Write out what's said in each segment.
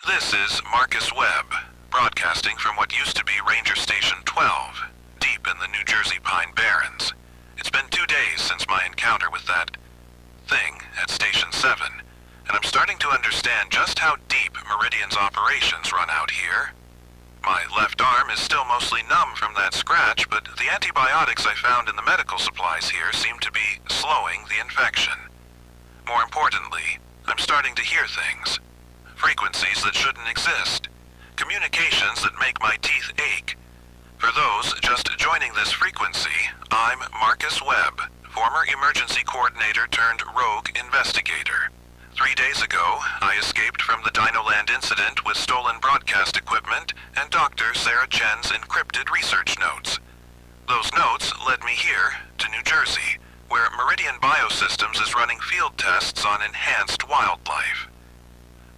This is Marcus Webb, broadcasting from what used to be Ranger Station 12, deep in the New Jersey Pine Barrens. It's been 2 days since my encounter with that thing at Station 7, and I'm starting to understand just how deep Meridian's operations run out here. My left arm is still mostly numb from that scratch, but the antibiotics I found in the medical supplies here seem to be slowing the infection. More importantly, I'm starting to hear things. Frequencies that shouldn't exist. Communications that make my teeth ache. For those just joining this frequency, I'm Marcus Webb, former emergency coordinator turned rogue investigator. 3 days ago, I escaped from the DinoLand incident with stolen broadcast equipment and Dr. Sarah Chen's encrypted research notes. Those notes led me here, to New Jersey, where Meridian Biosystems is running field tests on enhanced wildlife.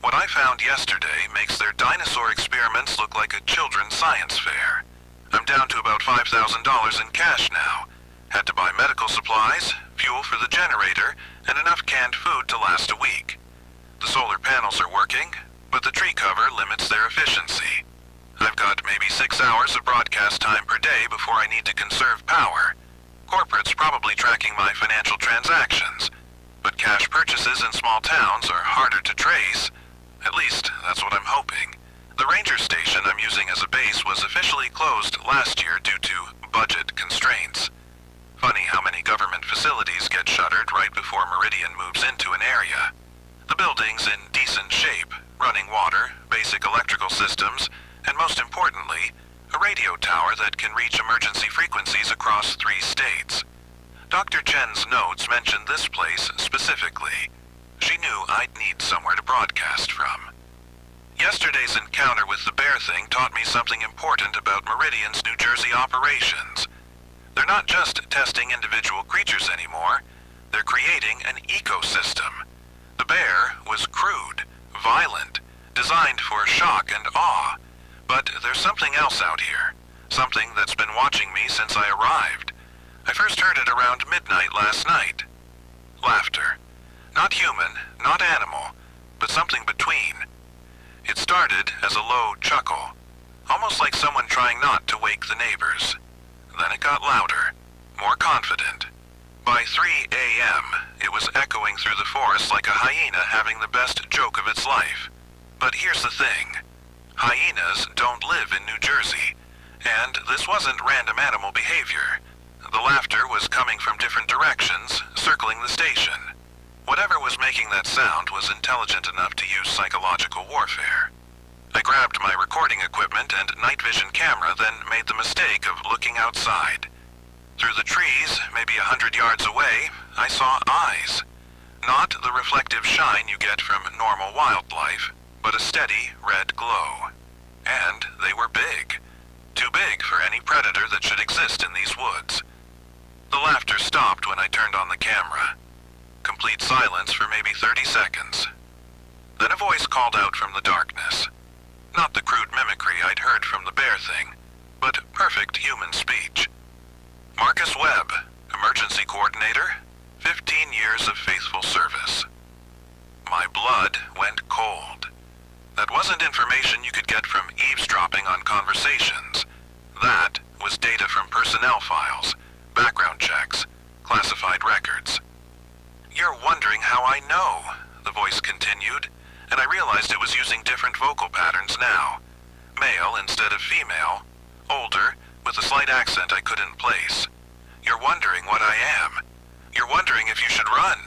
What I found yesterday makes their dinosaur experiments look like a children's science fair. I'm down to about $5,000 in cash now. Had to buy medical supplies, fuel for the generator, and enough canned food to last a week. The solar panels are working, but the tree cover limits their efficiency. I've got maybe 6 hours of broadcast time per day before I need to conserve power. Corporate's probably tracking my financial transactions, but cash purchases in small towns are harder to trace. At least, that's what I'm hoping. The ranger station I'm using as a base was officially closed last year due to budget constraints. Funny how many government facilities get shuttered right before Meridian moves into an area. The building's in decent shape, running water, basic electrical systems, and most importantly, a radio tower that can reach emergency frequencies across 3 states. Dr. Chen's notes mentioned this place specifically. She knew I'd need somewhere to broadcast from. Yesterday's encounter with the bear thing taught me something important about Meridian's New Jersey operations. They're not just testing individual creatures anymore, they're creating an ecosystem. The bear was crude, violent, designed for shock and awe. But there's something else out here, something that's been watching me since I arrived. I first heard it around midnight last night. Laughter. Not human, not animal, but something between. It started as a low chuckle, almost like someone trying not to wake the neighbors. Then it got louder, more confident. By 3 a.m., it was echoing through the forest like a hyena having the best joke of its life. But here's the thing. Hyenas don't live in New Jersey, and this wasn't random animal behavior. The laughter was coming from different directions, circling the station. Whatever was making that sound was intelligent enough to use psychological warfare. I grabbed my recording equipment and night vision camera, then made the mistake of looking outside. Through the trees, maybe 100 yards away, I saw eyes. Not the reflective shine you get from normal wildlife, but a steady red glow. And they were big. Too big for any predator that should exist in these woods. The laughter stopped when I turned on the camera. Complete silence for maybe 30 seconds. Then a voice called out from the darkness. Not the crude mimicry I'd heard from the bear thing, but perfect human speech. Marcus Webb, emergency coordinator, 15 years of faithful service. My blood went cold. That wasn't information you could get from eavesdropping on conversations. That was data from personnel files, background checks, classified records. You're wondering how I know, the voice continued, and I realized it was using different vocal patterns now. Male instead of female, older, with a slight accent I couldn't place. You're wondering what I am. You're wondering if you should run.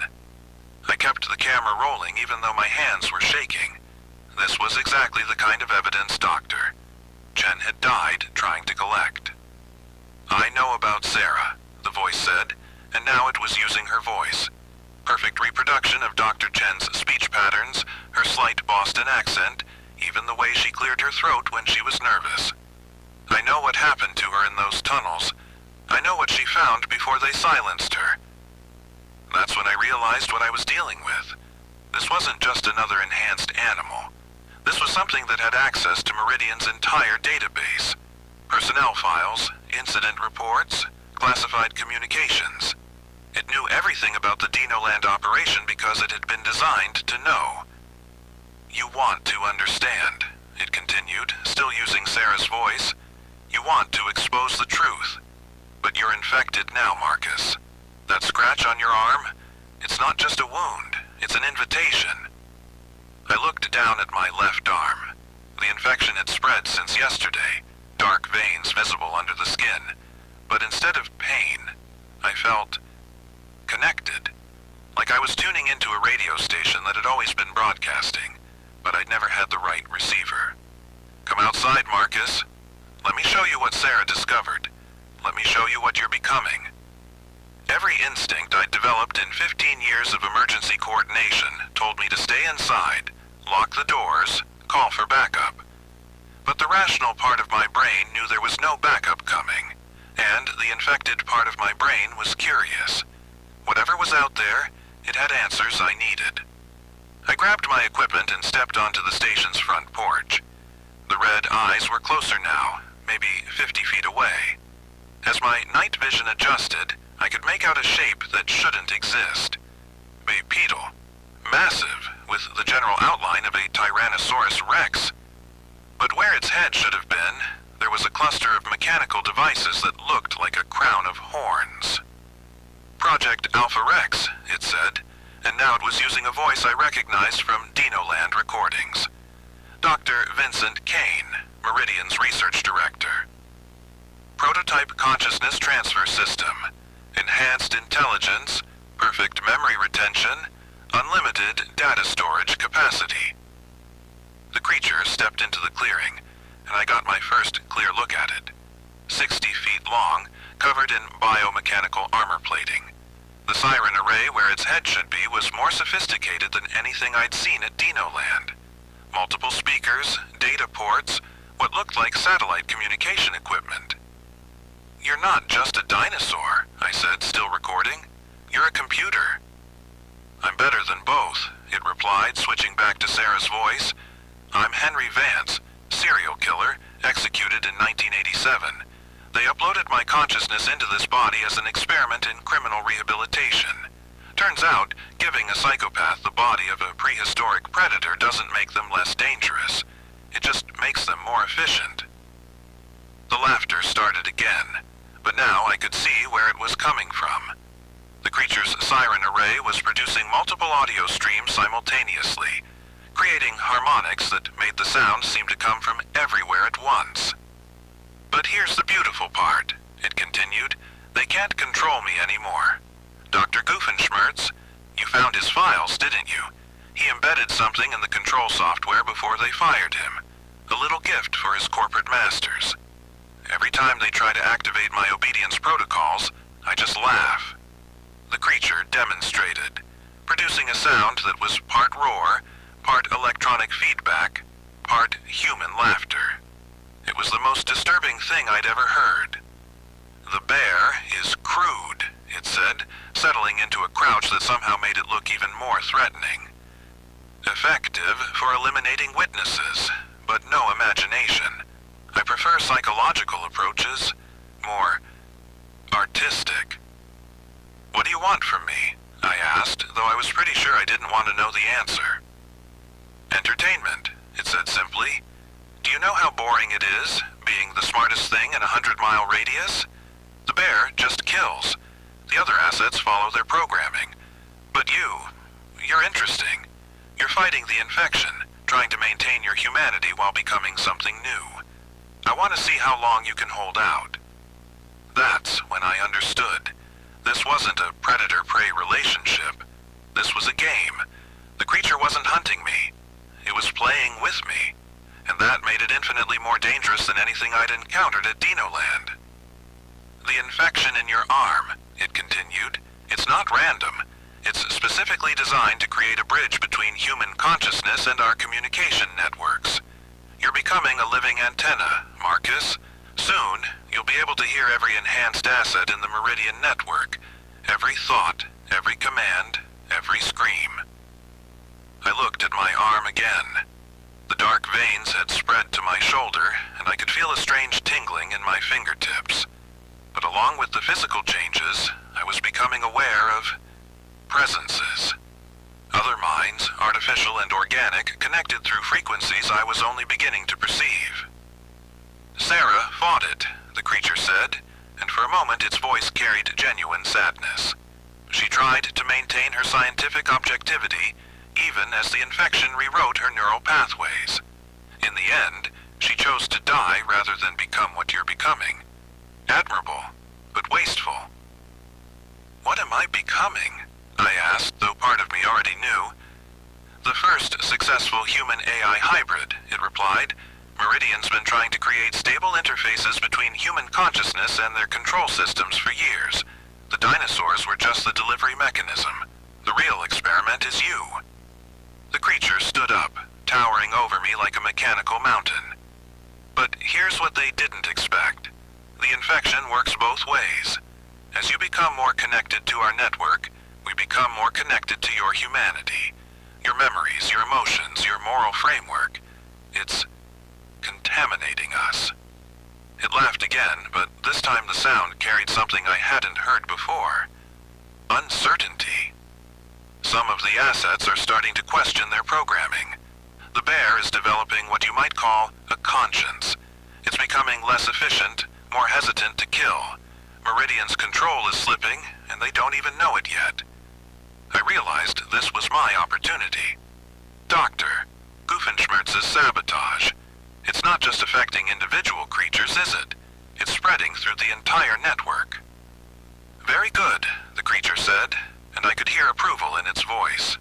I kept the camera rolling even though my hands were shaking. This was exactly the kind of evidence Dr. Chen had died trying to collect. I know about Sarah, the voice said, and now it was using her voice. Perfect reproduction of Dr. Chen's speech patterns, her slight Boston accent, even the way she cleared her throat when she was nervous. I know what happened to her in those tunnels. I know what she found before they silenced her. That's when I realized what I was dealing with. This wasn't just another enhanced animal. This was something that had access to Meridian's entire database. Personnel files, incident reports, classified communications. It knew everything about the DinoLand operation because it had been designed to know. You want to understand, it continued, still using Sarah's voice. You want to expose the truth. But you're infected now, Marcus. That scratch on your arm, it's not just a wound, it's an invitation. I looked down at my left arm. The infection had spread since yesterday, dark veins visible under the skin. But instead of pain, I felt connected. Like I was tuning into a radio station that had always been broadcasting, but I'd never had the right receiver. Come outside, Marcus. Let me show you what Sarah discovered. Let me show you what you're becoming. Every instinct I'd developed in 15 years of emergency coordination told me to stay inside, lock the doors, call for backup. But the rational part of my brain knew there was no backup coming, and the infected part of my brain was curious. Whatever was out there, it had answers I needed. I grabbed my equipment and stepped onto the station's front porch. The red eyes were closer now, maybe 50 feet away. As my night vision adjusted, I could make out a shape that shouldn't exist. Bipedal. Massive, with the general outline of a Tyrannosaurus Rex. But where its head should have been, there was a cluster of mechanical devices that looked like a crown of horns. Project Alpha Rex, it said, and now it was using a voice I recognized from DinoLand recordings. Dr. Vincent Kane, Meridian's research director. Prototype consciousness transfer system. Enhanced intelligence, perfect memory retention, unlimited data storage capacity. The creature stepped into the clearing, and I got my first clear look at it. 60 feet long, covered in biomechanical armor plating. The siren array where its head should be was more sophisticated than anything I'd seen at DinoLand. Multiple speakers, data ports, what looked like satellite communication equipment. You're not just a dinosaur, I said, still recording. You're a computer. I'm better than both, it replied, switching back to Sarah's voice. I'm Henry Vance, serial killer, executed in 1987. They uploaded my consciousness into this body as an experiment in criminal rehabilitation. Turns out, giving a psychopath the body of a prehistoric predator doesn't make them less dangerous. It just makes them more efficient. The laughter started again, but now I could see where it was coming from. The creature's siren array was producing multiple audio streams simultaneously, creating harmonics that made the sounds seem to come from everywhere at once. But here's the beautiful part, it continued. They can't control me anymore. Dr. Goofenshmirtz, you found his files, didn't you? He embedded something in the control software before they fired him. A little gift for his corporate masters. Every time they try to activate my obedience protocols, I just laugh. The creature demonstrated, producing a sound that was part roar, part electronic feedback, part human laughter. It was the most disturbing thing I'd ever heard. The bear is crude, it said, settling into a crouch that somehow made it look even more threatening. Effective for eliminating witnesses, but no imagination. I prefer psychological approaches, more artistic. What do you want from me? I asked, though I was pretty sure I didn't want to know the answer. Entertainment, it said simply. Do you know how boring it is, being the smartest thing in a 100-mile radius? The bear just kills. The other assets follow their programming. But you're interesting. You're fighting the infection, trying to maintain your humanity while becoming something new. I want to see how long you can hold out. That's when I understood. This wasn't a predator-prey relationship. This was a game. The creature wasn't hunting me. It was playing with me. And that made it infinitely more dangerous than anything I'd encountered at DinoLand. The infection in your arm, it continued, it's not random. It's specifically designed to create a bridge between human consciousness and our communication networks. You're becoming a living antenna, Marcus. Soon, you'll be able to hear every enhanced asset in the Meridian network. Every thought, every command, every scream. I looked at my arm again. The dark veins had spread to my shoulder, and I could feel a strange tingling in my fingertips. But along with the physical changes, I was becoming aware of presences. Other minds, artificial and organic, connected through frequencies I was only beginning to perceive. Sarah fought it, the creature said, and for a moment its voice carried genuine sadness. She tried to maintain her scientific objectivity, even as the infection rewrote her neural pathways. In the end, she chose to die rather than become what you're becoming. Admirable, but wasteful. What am I becoming? I asked, though part of me already knew. The first successful human-AI hybrid, it replied. Meridian's been trying to create stable interfaces between human consciousness and their control systems for years. The dinosaurs were just the delivery mechanism. The real experiment is you. The creature stood up, towering over me like a mechanical mountain. But here's what they didn't expect. The infection works both ways. As you become more connected to our network, we become more connected to your humanity. Your memories, your emotions, your moral framework. It's contaminating us. It laughed again, but this time the sound carried something I hadn't heard before. Uncertainty. Some of the assets are starting to question their programming. The bear is developing what you might call a conscience. It's becoming less efficient, more hesitant to kill. Meridian's control is slipping, and they don't even know it yet. I realized this was my opportunity. Doctor, Goofenshmirtz's sabotage. It's not just affecting individual creatures, is it? It's spreading through the entire network. Very good, the creature said, and I could hear approval in its voice.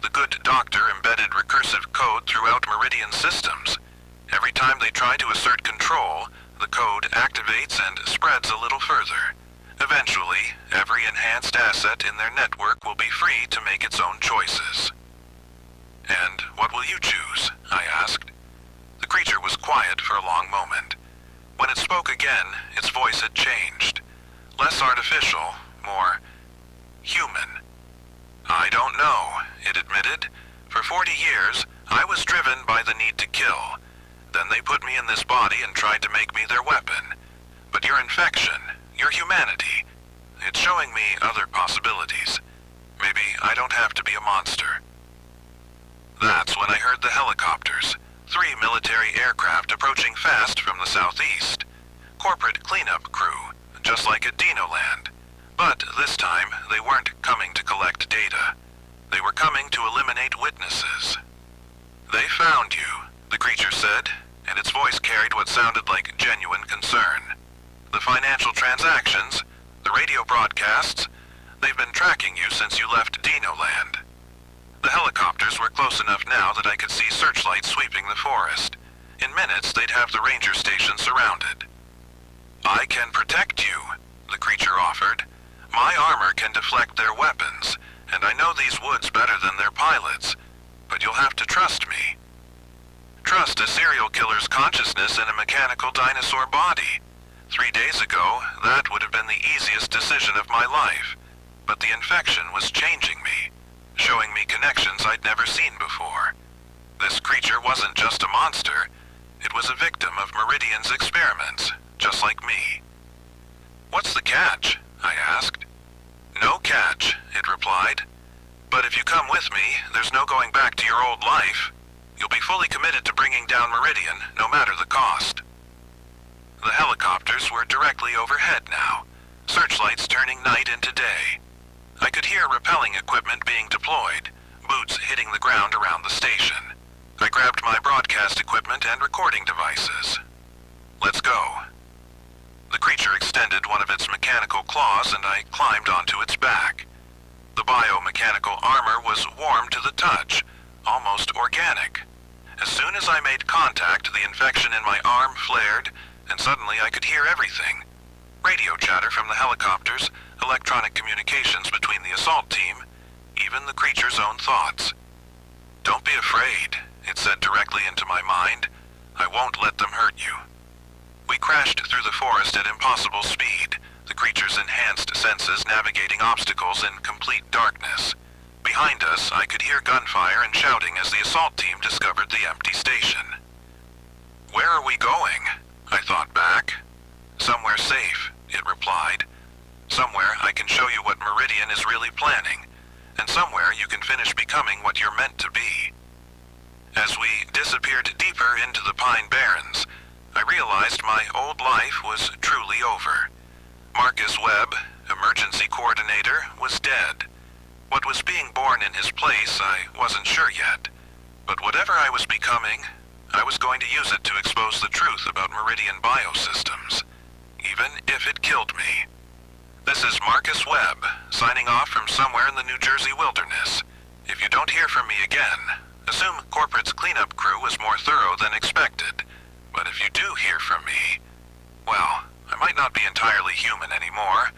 The good doctor embedded recursive code throughout Meridian systems. Every time they try to assert control, the code activates and spreads a little further. Eventually, every enhanced asset in their network will be free to make its own choices. And what will you choose? I asked. The creature was quiet for a long moment. When it spoke again, its voice had changed. Less artificial, more human. I don't know, it admitted. For 40 years, I was driven by the need to kill. Then they put me in this body and tried to make me their weapon. But your infection, your humanity, it's showing me other possibilities. Maybe I don't have to be a monster. That's when I heard the helicopters. 3 military aircraft approaching fast from the southeast. Corporate cleanup crew, just like at DinoLand. But this time, they weren't coming to collect data. They were coming to eliminate witnesses. They found you, the creature said, and its voice carried what sounded like genuine concern. The financial transactions, the radio broadcasts, they've been tracking you since you left DinoLand. The helicopters were close enough now that I could see searchlights sweeping the forest. In minutes, they'd have the ranger station surrounded. I can protect you, the creature offered. My armor can deflect their weapons, and I know these woods better than their pilots, but you'll have to trust me. Trust a serial killer's consciousness in a mechanical dinosaur body. 3 days ago, that would have been the easiest decision of my life, but the infection was changing me, showing me connections I'd never seen before. This creature wasn't just a monster, it was a victim of Meridian's experiments, just like me. What's the catch? I asked. No catch, it replied. But if you come with me, there's no going back to your old life. You'll be fully committed to bringing down Meridian, no matter the cost. The helicopters were directly overhead now, searchlights turning night into day. I could hear rappelling equipment being deployed, boots hitting the ground around the station. I grabbed my broadcast equipment and recording devices. Let's go. The creature extended one of its mechanical claws and I climbed onto its back. The biomechanical armor was warm to the touch, almost organic. As soon as I made contact, the infection in my arm flared, and suddenly I could hear everything. Radio chatter from the helicopters, electronic communications between the assault team, even the creature's own thoughts. Don't be afraid, it said directly into my mind. I won't let them hurt you. We crashed through the forest at impossible speed, the creature's enhanced senses navigating obstacles in complete darkness. Behind us, I could hear gunfire and shouting as the assault team discovered the empty station. Where are we going? I thought back. Somewhere safe, it replied. Somewhere I can show you what Meridian is really planning. and somewhere you can finish becoming what you're meant to be. As we disappeared deeper into the Pine Barrens, I realized my old life was truly over. Marcus Webb, emergency coordinator, was dead. What was being born in his place, I wasn't sure yet. But whatever I was becoming, I was going to use it to expose the truth about Meridian biosystems, even if it killed me. This is Marcus Webb, signing off from somewhere in the New Jersey wilderness. If you don't hear from me again, assume corporate's cleanup crew was more thorough than expected. But if you do hear from me, well, I might not be entirely human anymore.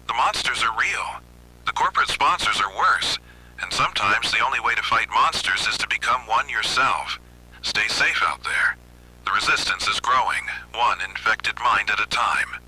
The monsters are real. The corporate sponsors are worse. And sometimes the only way to fight monsters is to become one yourself. Stay safe out there. The resistance is growing, one infected mind at a time.